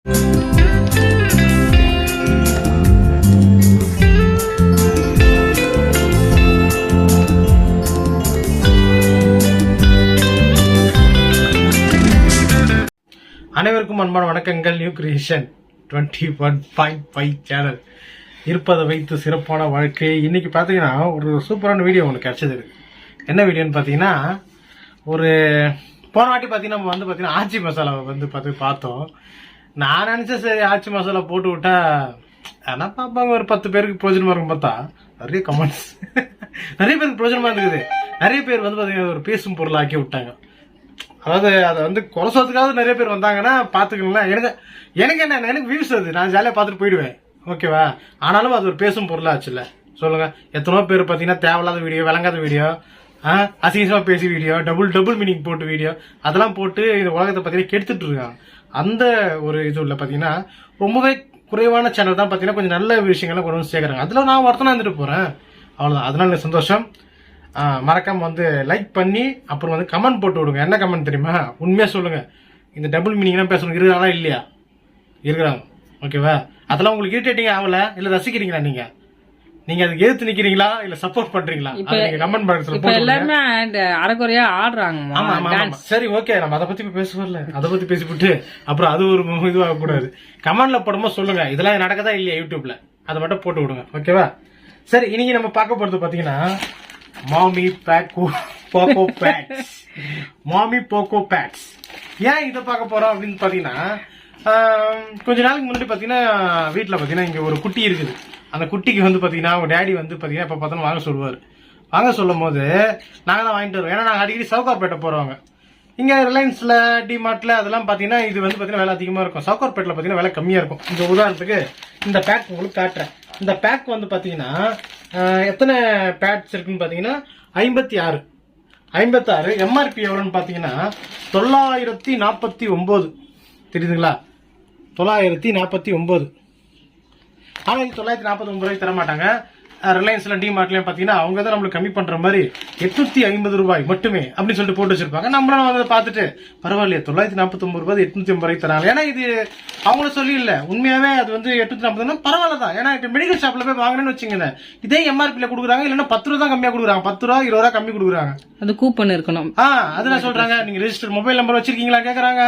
அனைவருக்கும் அன்பான வணக்கங்கள். நியூ கிரியேஷன் 21.5 சேனல் இருப்பதை வைத்து சிறப்பான வாழ்க்கை. இன்னைக்கு பார்த்தீங்கன்னா ஒரு சூப்பரான வீடியோ ஒன்று கிடைச்சது. என்ன வீடியோன்னு பார்த்தீங்கன்னா, ஒரு போன வாட்டி பார்த்தீங்கன்னா நம்ம வந்து பார்த்தீங்கன்னா ஆச்சி மசாலாவை வந்து பார்த்தோம். நான் நினச்சேன் சரி ஆச்சி மசாலா போட்டு விட்டா ஆனால் பார்ப்பாங்க ஒரு 10 பேருக்கு பிரோஜனமாக இருக்கும். பார்த்தா நிறைய கமெண்ட்ஸ் நிறைய பேருக்கு பிரோஜனமாக இருந்தது. நிறைய பேர் வந்து பார்த்தீங்கன்னா ஒரு பேசும் பொருள் ஆக்கி விட்டாங்க. அதாவது அதை வந்து குறை சொல்றதுக்காவது நிறைய பேர் வந்தாங்கன்னா பாத்துக்கலாம். எனக்கு வியூஸ் வருது, நான் ஜாலியா பாத்துட்டு போயிடுவேன். ஓகேவா? ஆனாலும் அது ஒரு பேசும் பொருளாச்சுல்ல. சொல்லுங்க, எத்தனோ பேர் பாத்தீங்கன்னா தேவையில்லாத வீடியோ, விளங்காத வீடியோ, அசிங்கமா பேசி வீடியோ, டபுள் மீனிங் போட்டு வீடியோ, அதெல்லாம் போட்டு இந்த உலகத்தை பாத்தீங்கன்னா கெடுத்துட்டு இருக்காங்க. அந்த ஒரு இது உள்ள பாத்தீங்கன்னா ரொம்பவே குறைவான சேனல் தான் பாத்தீங்கன்னா கொஞ்சம் நல்ல விஷயங்கள்லாம் கொண்டு வந்து சேர்க்கறாங்க. அதுல நான் ஒருத்தனா இருந்துட்டு போறேன், அவ்வளவுதான். அதனால எனக்கு சந்தோஷம். மறக்காம வந்து லைக் பண்ணி அப்புறம் வந்து கமெண்ட் போட்டு விடுங்க. என்ன கமெண்ட் தெரியுமா? உண்மையா சொல்லுங்க, இந்த டபுள் மீனிங்லாம் பேசணும் இருக்கிறாங்களா இல்லையா? இருக்கிறாங்க. ஓகேவா? அதெல்லாம் உங்களுக்கு இரிட்டேட்டிங் ஆகல, இல்ல ரசிக்கிறீங்களா? நீங்க அதுக்கு எதிர்த்து நிக்கிறீங்களா இல்ல சப்போர்ட் பண்றீங்களா? நீங்க கமெண்ட் பாக்ஸ்ல எல்லாருமே அரைக்குறையா ஆடுறாங்க. ஆமா. சரி, ஓகே, நம்ம அதை பத்தி பேசுவோம்ல. அதை பத்தி பேசிவிட்டு அப்புறம் அது ஒரு இதுவாக கூடாது. கமெண்ட்ல போடும்போது சொல்லுங்க இதெல்லாம் நடக்கதா இல்லையா யூடியூப்ல, அதை மட்டும் போட்டு விடுங்க. ஓகேவா? சரி, இன்னைக்கு நம்ம பார்க்க போறது பாத்தீங்கன்னா மாமி போக்கோ பேட்ஸ். மாமி போக்கோ பேட்ஸ். ஏன் இதை பார்க்க போறோம் அப்படின்னு பாத்தீங்கன்னா, கொஞ்ச நாளைக்கு முன்னாடி பாத்தீங்கன்னா வீட்டுல பாத்தீங்கன்னா இங்க ஒரு குட்டி இருக்குது. அந்த குட்டிக்கு வந்து பாத்தீங்கன்னா அவங்க டேடி வந்து பாத்தீங்கன்னா எப்ப பார்த்தாலும் வாங்க சொல்லுவாரு. வாங்க சொல்லும் போது நாங்க தான் வாங்கிட்டு வருவோம். ஏன்னா நாங்க அடிக்கடி சவுகார்பேட்டை போறவங்க. இங்க ரிலையன்ஸ்ல, டிமார்ட்ல அதெல்லாம் பாத்தீங்கன்னா இது வந்து பாத்தீங்கன்னா விலை அதிகமா இருக்கும். சவுகார்பேட்ல பாத்தீங்கன்னா விலை கம்மியா இருக்கும். இந்த உதாரணத்துக்கு இந்த பேக் உங்களுக்கு காட்டுறேன். இந்த பேக் வந்து பாத்தீங்கன்னா எத்தனை பேட்ஸ் இருக்குன்னு பாத்தீங்கன்னா 56. எம்ஆர்பி எவ்வளவுன்னு பாத்தீங்கன்னா 949. தெரியுதுங்களா? 949. ஆனா 949 ரூபாய்க்கு தர மாட்டாங்க. ரிலையன்ஸ்ல, டிமார்ட்லயும் பாத்தீங்கன்னா அவங்க தான் நம்மளுக்கு கம்மி பண்ற மாதிரி 850 ரூபாய் மட்டுமே அப்படின்னு சொல்லிட்டு போட்டு வச்சிருப்பாங்க. நம்மளும் அதை பார்த்துட்டு பரவாயில்லையே 949 ரூபாய் 850 ரூபாய்க்கு தராங்க. ஏன்னா இது அவங்கள சொல்லி இல்ல, உண்மையாவே அது வந்து 850 பரவாயில்லதான். ஏன்னா இப்ப மெடிக்கல் ஷாப்ல போய் வாங்கினேன்னு வச்சுங்க, இதே எம்ஆர்பில கொடுக்குறாங்க, இல்லன்னா 10 ரூபா தான் கம்மியா கொடுக்குறாங்க. 10 ரூபா 20 ரூபா கம்மி கொடுக்குறாங்க. அது கூப்பன் இருக்கணும். அதுதான் சொல்றாங்க. நீங்க ரெஜிஸ்டர் மொபைல் நம்பர் வச்சிருக்கீங்களா கேக்குறாங்க.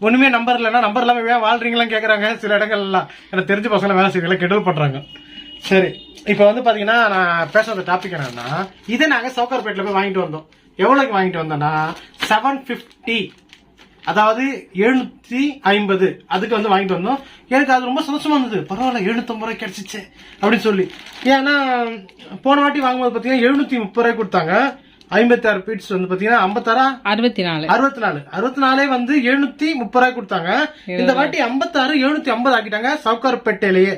ஒண்ணுமே நம்பர் இல்லன்னா நம்பர் இல்லாம ஏன் வாழ்றீங்களா கேக்குறாங்க. சில இடங்கள் எல்லாம் எனக்கு தெரிஞ்ச பசங்க வேலை செய்யல கெடுதல் பண்றாங்க. சரி, இப்ப வந்து பாத்தீங்கன்னா நான் பேசுற டாபிக் என்னன்னா, இதை நாங்க சவுகார்பேட்ல போய் வாங்கிட்டு வந்தோம். எவ்வளவுக்கு வாங்கிட்டு வந்தோம்னா 750, அதாவது 750 அதுக்கு வந்து வாங்கிட்டு வந்தோம். எனக்கு அது ரொம்ப சந்தோஷமா இருந்தது. பரவாயில்ல 750 ரூபாய் கிடைச்சிச்சு அப்படின்னு சொல்லி. ஏன்னா போன வாட்டி வாங்கும்போது பாத்தீங்கன்னா 730 ரூபாய் கொடுத்தாங்க. 56 பீட்ஸ் வந்து பாத்தீங்கன்னா 64 வந்து 730 ரூபாய் கொடுத்தாங்க. இந்த வாட்டி 56 750 ஆக்கிட்டாங்க. சவுகார்பேட்டையிலேயே,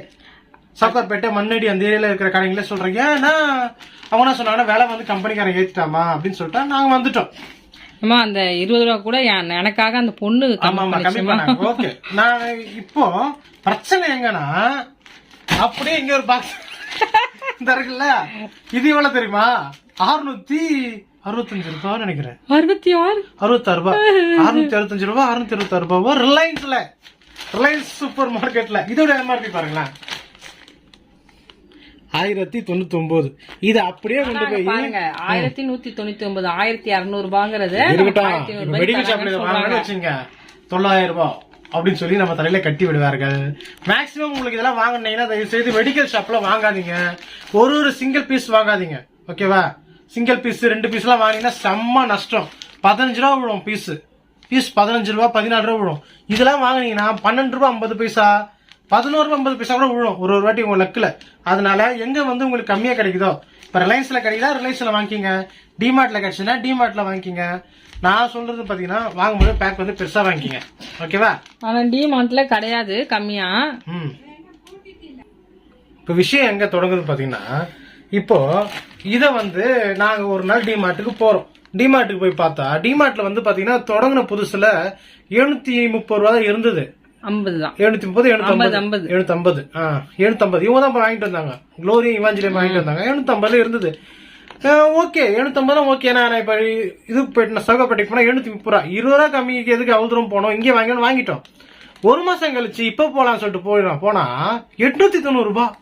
சவுகார்பேட்டை, மண்ணடி அந்த ஏரியால இருக்கிற கடைங்களே சொல்றீங்க. ஏன்னா அவங்க என்ன சொன்னாங்கன்னா வேலை வந்து கம்பெனிக்காரன் ஏத்திட்டாமா அப்படின்னு சொல்லிட்டு நாங்க வந்துட்டோம். அந்த 20 ரூபா கூட எனக்காக அந்த பொண்ணு கம்மி பண்ணாங்க. ஓகே, நான் இப்போ பிரச்சனை எங்கன்னா அப்படியே இங்க ஒரு பாக்ஸ் இந்த இருக்குல்ல, இது எவ்வளவு தெரியுமா? 665 ரூபாய் நினைக்கிறேன். 66 ரூபாய், 665 ரூபாய், 626 ரூபாய் ரிலையன்ஸ்ல, ரிலையன்ஸ் சூப்பர் மார்க்கெட்ல. இதோட எம்ஆர்பி பாருங்களேன் 1099. இது அப்படியே கொண்டு போய் 1199, 1200 ரூபாங்கிறது மெடிக்கல் ஷாப்ல வாங்கினு வச்சுங்க 900 ரூபாய் அப்படின்னு சொல்லி நம்ம தலையில கட்டி விடுவார்கள். மேக்சிமம் உங்களுக்கு இதெல்லாம் வாங்கினீங்கன்னா தயவு செய்து மெடிக்கல் ஷாப்ல வாங்காதீங்க. ஒரு சிங்கிள் பீஸ் வாங்காதீங்க. ஓகேவா? சிங்கிள் பீஸ் 2 பீஸ் எல்லாம் வாங்கினீங்கன்னா செம்ம நஷ்டம். 15 ரூபா விழும் பீஸ் 15 ரூபா 14 ரூபா விழும். இதெல்லாம் வாங்கினீங்கன்னா 12 ரூபா 50 பைசா, 11 ரூபா 50 பைசா கூட விழும் ஒரு வாட்டி உங்க லக்குல. அதனால எங்க வந்து உங்களுக்கு கம்மியா கிடைக்குதோ, இப்ப ரிலையன்ஸ்ல கிடைக்குதா ரிலையன்ஸ்ல வாங்கிக்கிங்க, டிமார்ட்ல கிடைச்சுன்னா டிமார்ட்ல வாங்கிக்கிங்க. நான் சொல்றது பாத்தீங்கன்னா வாங்கும்போது பேக் வந்து பெருசா வாங்கிக்கிங்க. ஓகேவா? ஆனா டிமார்ட்ல கிடையாது கம்மியா. இப்ப விஷயம் எங்க தொடங்குது பாத்தீங்கன்னா, இப்போ இத வந்து நாங்க ஒரு நாள் டிமார்ட்டுக்கு போறோம். டிமார்ட்டுக்கு போய் பார்த்தா டிமார்ட்ல வந்து பாத்தீங்கன்னா தொடங்கின புதுசுல 730 ரூபா தான் இருந்தது. 730 இவங்க தான் வாங்கிட்டு வந்தாங்க. குளோரி இவாஞ்சலியம் வாங்கிட்டு வந்தாங்க. 750 இருந்தது. ஓகே 750 தான் ஓகே. நான் இப்ப இது போயிட்டு சவுகார்பேட்டைக்கு போனா 730 ரூபா, 20 ரூபா கம்மிக்கு எதுக்கு அவ்வளவு தூரம் போனோம், இங்கே வாங்கிட்டோம். 1 மாசம் கழிச்சு இப்ப போலாம்னு சொல்லிட்டு போனா 890 ரூபாய்.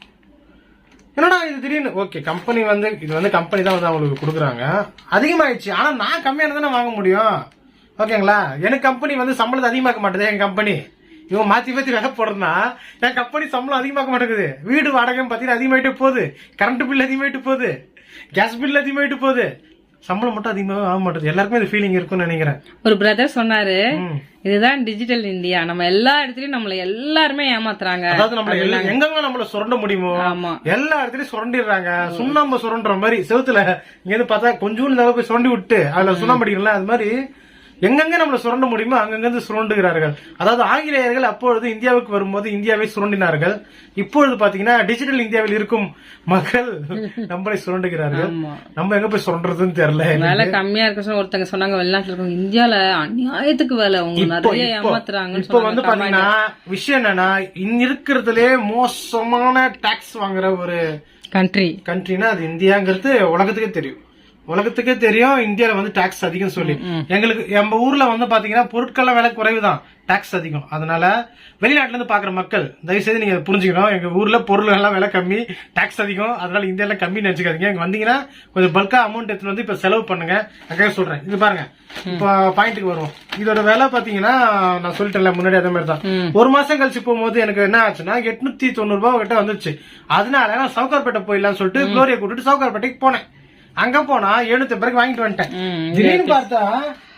என்னடா இது திடீர்னு ஓகே கம்பெனி வந்து இது வந்து கம்பெனி தான் வந்து அவங்களுக்கு கொடுக்குறாங்க, அதிகமாயிடுச்சு. ஆனா நான் கம்மியான தானே வாங்க முடியும், ஓகேங்களா? எனக்கு கம்பெனி வந்து சம்பளத்தை அதிகமாக்க மாட்டேது. என் கம்பெனி இவன் மாத்தி விலை போடுறதுனா என் கம்பெனி சம்பளம் அதிகமாக்க மாட்டேங்குது. வீடு வாடகை பாத்தீங்கன்னா அதிகமாயிட்டு போகுது, கரண்ட் பில் அதிகமாயிட்டு போகுது, கேஸ் பில் அதிகமாயிட்டு போகுது, சம்பளம் மட்டும் அதிகமாக ஆக மாட்டேது. எல்லாருக்குமே இது ஃபீலிங் இருக்கும்னு நினைக்கிறேன். ஒரு பிரதர் சொன்னாரு, இதுதான் டிஜிட்டல் இந்தியா, நம்ம எல்லா இடத்துலயும் நம்மள எல்லாருமே ஏமாத்துறாங்க. அதாவது நம்ம எங்கெங்க நம்மள சுரண்ட முடியுமோ எல்லா இடத்துலயும் சுரண்டிடுறாங்க. சுண்ணாம்பு சுரண்டுற மாதிரி செவுத்துல இங்க இருந்து பார்த்தா கொஞ்சம் போய் சுரண்டி விட்டு அதுல சுண்ணாம்பு அடிக்கல, அது மாதிரி எங்கெங்க நம்மள சுரண்ட முடியுமோ அங்கங்க சுரண்டுகிறார்கள். அதாவது ஆங்கிலேயர்கள் அப்பொழுது இந்தியாவுக்கு வரும்போது இந்தியாவை சுரண்டினார்கள். இப்பொழுது பாத்தீங்கன்னா டிஜிட்டல் இந்தியாவில் இருக்கும் மக்கள் நம்மளை சுரண்டுகிறார்கள். நம்ம எங்க போய் சுரண்டுறதுன்னு தெரியல. வேலை கம்மியா இருக்க ஒருத்தங்க சொன்னாங்க, வெளிநாட்டுல இருக்கவங்க இந்தியால அநியாயத்துக்கு வேலை அவங்க நிறைய ஏமாத்துறாங்க. இப்ப வந்து பாத்தீங்கன்னா விஷயம் என்னன்னா, இருக்கிறதுலே மோசமான டாக்ஸ் வாங்குற ஒரு கண்ட்ரினா அது இந்தியாங்கிறது உலகத்துக்கே தெரியும். இந்தியால வந்து டாக்ஸ் அதிகம் சொல்லி எங்களுக்கு நம்ம ஊர்ல வந்து பாத்தீங்கன்னா பொருட்கள் விலை குறைவுதான், டாக்ஸ் அதிகம். அதனால வெளிநாட்டுல இருந்து பாக்குற மக்கள் தயவு செய்து நீங்க புரிஞ்சுக்கணும், எங்க ஊர்ல பொருள் எல்லாம் விலை கம்மி, டாக்ஸ் அதிகம், அதனால இந்தியால கம்மி நினைச்சுக்காதீங்க. இங்க வந்தீங்கன்னா கொஞ்சம் பல்கா அமௌண்ட் எடுத்துட்டு வந்து இப்ப செலவு பண்ணுங்க. அதுக்காக சொல்றேன். இது பாருங்க, இப்ப பாயிண்ட்டுக்கு வருவோம். இதோட விலை பாத்தீங்கன்னா நான் சொல்லிட்டேன்ல முன்னாடி அதே மாதிரி தான். 1 மாசம் கழிச்சு போகும்போது எனக்கு என்ன ஆச்சுன்னா 890 ரூபாய் கிட்ட வந்துச்சு. அதனால நான் சவுகார்பேட்டை போயிடலாம்னு சொல்லிட்டு குளோரியை கூட்டிட்டு சவுகார்பேட்டைக்கு போனேன். அங்க போனா 750 வாங்கிட்டு வந்துட்டேன். திடீர்னு பார்த்தா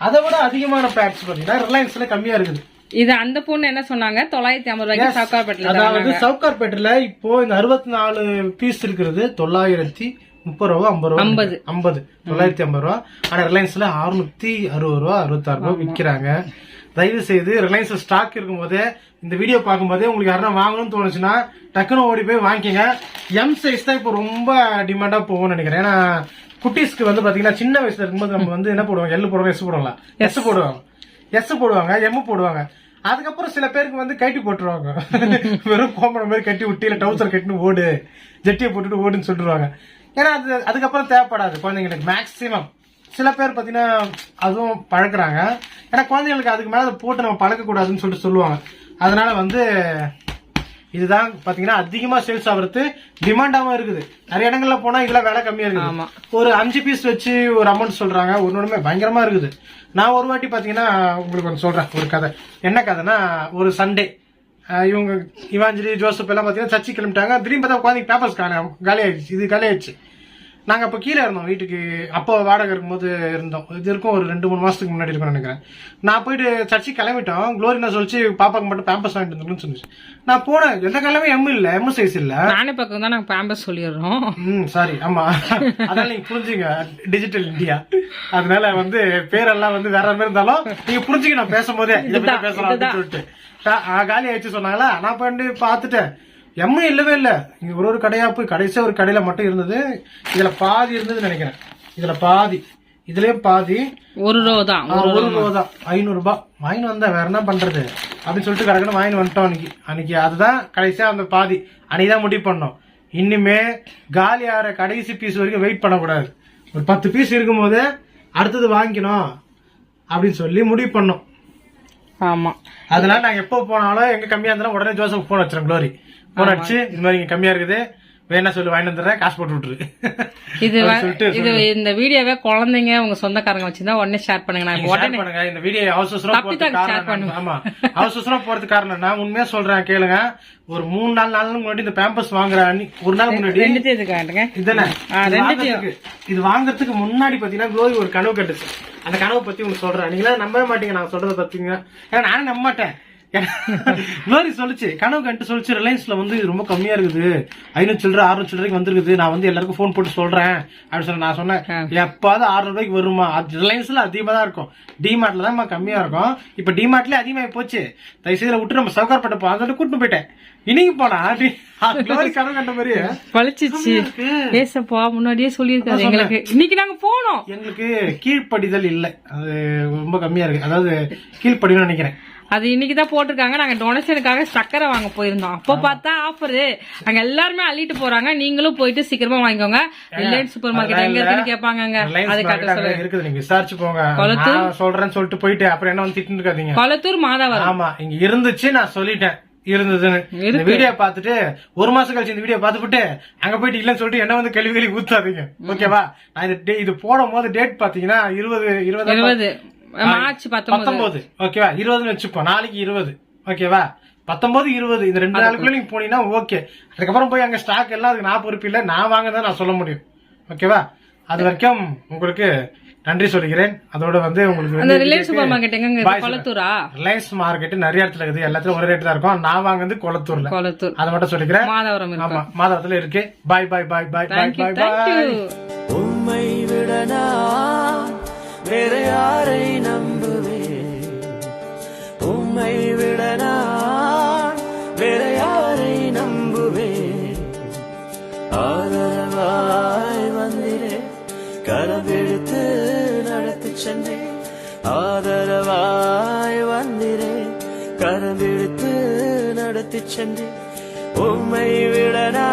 அதை விட அதிகமான பேக்ஸ் பாத்தீங்கன்னா ரிலையன்ஸ்ல கம்மியா இருக்குது. இது அந்த பொண்ணு என்ன சொன்னாங்க, 950 ரூபாய்க்கு சவுகார்பேட்ல. அதாவது சவுகார்பேட்ல இப்போ இந்த 64 பீஸ் இருக்கிறது 930 ரூபா 50 950 ரூபா. ஆனா ரிலையன்ஸ்ல 660 ரூபா 66 ரூபா விற்கிறாங்க. தயவு செய்து ரிலையன்ஸ் ஸ்டாக் இருக்கும் போதே இந்த வீடியோ பார்க்கும் போதே உங்களுக்கு யாரும் வாங்கணும்னு தோணுச்சுன்னா டக்குன்னு ஓடி போய் வாங்கிக்கங்க. எம் சைஸ் தான் இப்போ ரொம்ப டிமாண்டா போகும்னு நினைக்கிறேன். ஏன்னா குட்டீஸ்க்கு வந்து பாத்தீங்கன்னா சின்ன வயசுல இருக்கும்போது நம்ம வந்து என்ன போடுவாங்க, எள்ளு போடுவாங்க, எஸ் போடுவாங்க, எம் போடுவாங்க. அதுக்கப்புறம் சில பேருக்கு வந்து கட்டி போட்டுருவாங்க, வெறும் கோம்பரம் மாதிரி கட்டி விட்டு இல்ல டவுசர் கட்டின்னு ஓடு, ஜெட்டியை போட்டுட்டு ஓடுன்னு சொல்லிடுவாங்க. ஏன்னா அதுக்கப்புறம் தேவைப்படாது குழந்தைங்களுக்கு மேக்சிமம். சில பேர் பாத்தீங்கன்னா அதுவும் பழக்கிறாங்க. ஏன்னா குழந்தைங்களுக்கு அதுக்கு மேல போட்டு நம்ம பழக்க கூடாதுன்னு சொல்லிட்டு சொல்லுவாங்க. அதனால வந்து இதுதான் பாத்தீங்கன்னா அதிகமா சேல்ஸ் ஆகுறது, டிமாண்டாவும் இருக்குது. நிறைய இடங்கள்ல போனா இதெல்லாம் விலை கம்மியா இருக்குது. ஒரு 5 பீஸ் வச்சு ஒரு அமௌண்ட் சொல்றாங்க, ஒன்னொன்னுமே பயங்கரமா இருக்குது. நான் ஒரு வாட்டி பாத்தீங்கன்னா உங்களுக்கு ஒன்று சொல்றேன் ஒரு கதை. என்ன கதைன்னா, ஒரு சண்டே இவங்க இவாஞ்சலி ஜோசப் எல்லாம் பாத்தீங்கன்னா சர்ச்சை கிளம்பிட்டாங்க. திடீர்னு பார்த்தா குழந்தைங்க பேப்பர்ஸ் காலி ஆயிடுச்சு. நாங்க அப்ப கீழே இருந்தோம் வீட்டுக்கு, அப்போ வாடகை இருக்கும்போது இருந்தோம். இது இருக்கும் ஒரு 2-3 மாசத்துக்கு முன்னாடி இருக்கும்னு நினைக்கிறேன். நான் போயிட்டு சர்ச்சைக்கு கிளம்பிட்டோம். குளோரி நான் சொல்லிச்சு பாப்பாக்கு மட்டும் பேம்பஸ் வாங்கிட்டு வந்துருன்னு சொல்லிச்சு. நான் போனேன், எந்த காலமே எம் சைஸ் இல்ல, நானே பக்கம் தான் நாங்க பேம்பஸ் சொல்லிடுறோம். சாரி, ஆமா. அதனால நீங்க புரிஞ்சுங்க, டிஜிட்டல் இந்தியா. அதனால வந்து பேரெல்லாம் வந்து வேற மாதிரி இருந்தாலும் நீங்க புரிஞ்சுக்க, நான் பேசும்போதே இதை பத்தி பேசலாம் அப்படின்னு சொல்லிட்டு காலி ஆயிடுச்சு சொன்னாங்களா. நான் போய் பாத்துட்டேன், எம்ம இல்லவே இல்ல. இங்க ஒரு கடையா போய் கடைசியா ஒரு கடையில மட்டும் இருந்தது. இதுல பாதி இருந்தது நினைக்கிறேன், இதுல பாதி, இதுலயும் பாதி 1 ரூபா தான் 500 ரூபாய் வாங்கி வந்தா வேற என்ன பண்றது அப்படின்னு சொல்லிட்டு கடைக்கணும் வாங்கி வந்துட்டோம் அன்னைக்கு. அதுதான் கடைசியா அந்த பாதி அன்னைக்குதான் முடிவு பண்ணோம். இனிமே காலி ஆற கடைசி பீஸ் வரைக்கும் வெயிட் பண்ணக்கூடாது. ஒரு 10 பீஸ் இருக்கும் போது அடுத்தது வாங்கிக்கணும் அப்படின்னு சொல்லி முடிவு பண்ணோம். ஆமா, அதனால நாங்க எப்ப போனாலும் எங்க கம்மியா இருந்தாலும் உடனே ஜோசப் போன் வச்சிருக்கோம். குளோரி போன் அடிச்சு இந்த மாதிரி இங்க கம்மியா இருக்குது, வேணா சொல்லி வாங்கி வந்துடுறேன், காசு போட்டு விட்டுரு. இது இந்த வீடியோவே குழந்தைங்க உங்க சொந்தக்காரங்க வச்சிருந்தா உடனே ஷேர் பண்ணுங்க. இந்த வீடியோ அவசரமா போறதுக்கு காரணம் நான் உண்மையா சொல்றேன் கேளுங்க. ஒரு 3-4 நாளுக்கு முன்னாடி இந்த பேம்பஸ் வாங்குற ஒரு நாள் முன்னாடி இது வாங்குறதுக்கு முன்னாடி பாத்தீங்கன்னா குளோரி ஒரு கனவு கட்டுச்சு. அந்த கனவை பத்தி உங்களுக்கு சொல்றேன், நீங்களா நம்பவே மாட்டீங்க நான் சொல்றத பத்தீங்க. ஏன்னா நானும் நம்ப மாட்டேன். குளோரி சொல்லிச்சு, கனவு கண்டு சொல்லிச்சு, ரிலையன்ஸ்ல வந்து ரொம்ப கம்மியா இருக்குது, 500 சில்லற 600 சில்லறைக்கு வந்துருக்குது, நான் வந்து எல்லாருக்கும் போன் போட்டு சொல்றேன் அப்படின்னு சொன்ன. நான் சொன்னேன், எப்பாவது 600 ரூபாய்க்கு வருமா, ரிலையன்ஸ்ல அதிகமா தான் இருக்கும், டிமார்ட்ல தான் கம்மியா இருக்கும். இப்ப டிமார்ட்ல அதிகமாகி போச்சு, தயவுசெய்து விட்டு நம்ம சவுகார்பேட்டை போ சொல்லிட்டு கூட்டு போயிட்டேன். இன்னைக்கு போனா கனவு கண்ட மாதிரி பழிச்சிச்சு. பேசப்பா முன்னாடியே சொல்லியிருக்காரு எங்களுக்கு. இன்னைக்கு நாங்க போனோம், எங்களுக்கு கீழ்ப்படிதல் இல்லை, அது ரொம்ப கம்மியா இருக்கு. அதாவது கீழ்ப்படின்னு நினைக்கிறேன். அது இன்னைக்குதான் போட்டிருக்காங்க. நாங்க டொனேஷனுக்காக சக்கரை வாங்க போயிருந்தோம். அப்ப பார்த்தா ஆஃபர், அங்க எல்லாருமே அள்ளிட்டு போறாங்க. நீங்களும் போயிட்டு சீக்கிரமா வாங்கிக்கோங்க. ரிலையன்ஸ் சூப்பர் மார்க்கெட் எங்க இருக்குன்னு கேட்பாங்க. அது கரெக்டா இருக்குது, நீங்க விசாரிச்சு போங்க. நான் சொல்றேன்னு சொல்லிட்டு போயிட்டு அப்புறம் என்ன வந்து திட்டு இருக்காதீங்க. கொளத்தூர் மாதாவரம். ஆமா, இங்க இருந்துச்சு, நான் சொல்லிட்டேன் இருந்ததுன்னு. இந்த வீடியோ பார்த்துட்டு ஒரு மாசம் கழிச்சு இந்த வீடியோ பார்த்துட்டு அங்க போயிட்டு இல்லன்னு சொல்லிட்டு என்ன வந்து கேள்வி ஊத்தாதீங்க. ஓகேவா? நான் இது போடும் போது டேட் பாத்தீங்கன்னா 20 மார்ச் 19. ஓகேவா? 20 வச்சுப்போம். நாளைக்கு 20. ஓகேவா? 19, 20 இந்த 2 நாளுக்குள்ள நீங்க போனீங்கன்னா ஓகே. அதுக்கப்புறம் போய் அங்க ஸ்டாக் எல்லாம் அதுக்கு நான் பொறுப்பு இல்ல, நான் வாங்கதான் நான் சொல்ல முடியும். ஓகேவா? அது வரைக்கும் உங்களுக்கு நன்றி சொல்லிக்கிறேன். அதோட வந்து உங்களுக்கு ரிலையன்ஸ் சூப்பர் மார்க்கெட் எங்க? கொளத்தூரா? ரிலையன்ஸ் மார்க்கெட் நிறைய இடத்துல இருக்குது, எல்லாத்துலயும் ஒரு ரேட் தான் இருக்கும். நான் வாங்குறது கொளத்தூர்ல. அதை மட்டும் சொல்லிக்கிறேன். மாதவரம். ஆமா, மாதவரத்துல இருக்கு. பாய் பாய் பாய் பாய் பாய் பாய் பாய். உம்மை விடனா வேற யாரை நம்புவேன்? உம்மை விடனா வேற யாரை நம்புவேன்? ஆதரவாய் வந்திரே, கரவெடுத்து நடத்தி சென்றே. ஆதரவாய் வந்திரே, கரவெடுத்து நடத்தி சென்றே. உம்மை விடனா